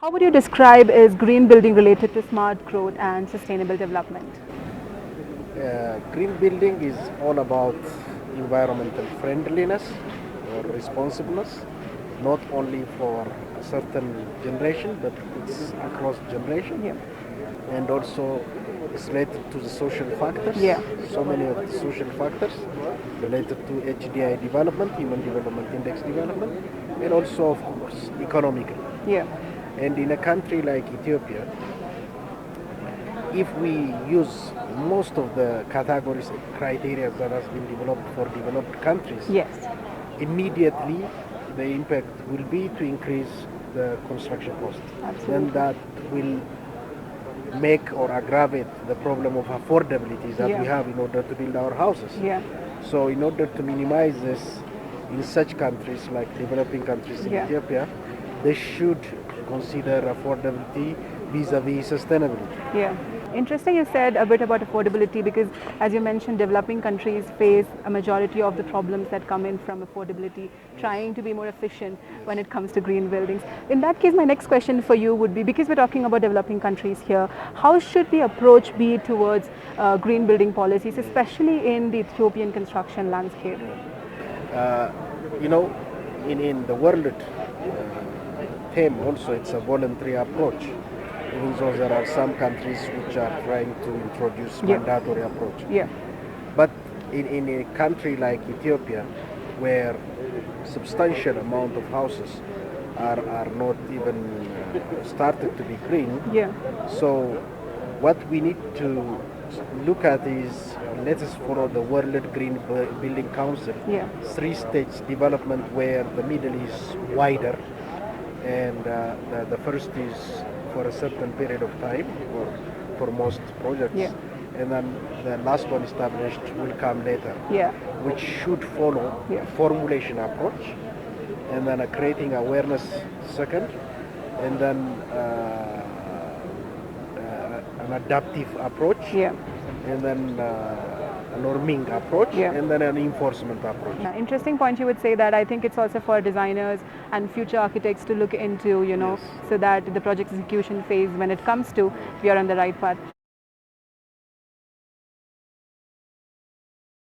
How would you describe is green building related to smart growth and sustainable development? Green building is all about environmental friendliness or responsiveness, not only for a certain generation, but it's across generation, Yeah. and also it's related to the social factors. Yeah. So many of the social factors related to HDI development, Human Development Index development, and also, of course, economically. Yeah. And in a country like Ethiopia, if we use most of the categories and criteria that has been developed for developed countries, Yes. immediately the impact will be to increase the construction cost. Then Absolutely. that will make or aggravate the problem of affordability that we Yeah. have in order to build our houses. Yeah. So in order to minimize this in such countries like developing countries in Yeah. Ethiopia, they should consider affordability vis-a-vis sustainability. Yeah. Interesting you said a bit about affordability because as you mentioned developing countries face a majority of the problems that come in from affordability, trying to be more efficient when it comes to green buildings. In that case my next question for you would be, because we're talking about developing countries here, how should the approach be towards green building policies, especially in the Ethiopian construction landscape? Uh, you know, in the world theme also it's a voluntary approach, even though there are some countries which are trying to introduce Yeah. mandatory approach. Yeah. But in a country like Ethiopia, where substantial amount of houses are not even started to be green, Yeah. so what we need to look at is let us follow the World Green Building Council Yeah. three-stage development where the middle is wider and the first is for a certain period of time for most projects, Yeah. and then the last one established will come later, Yeah. which should follow Yeah. a formulation approach and then a creating awareness second, and then an adaptive approach, Yeah. and then a norming approach, Yeah. and then an enforcement approach. Yeah, interesting point you would say that. I think it's also for designers and future architects to look into, Yes. so that the project execution phase, when it comes to, we are on the right path.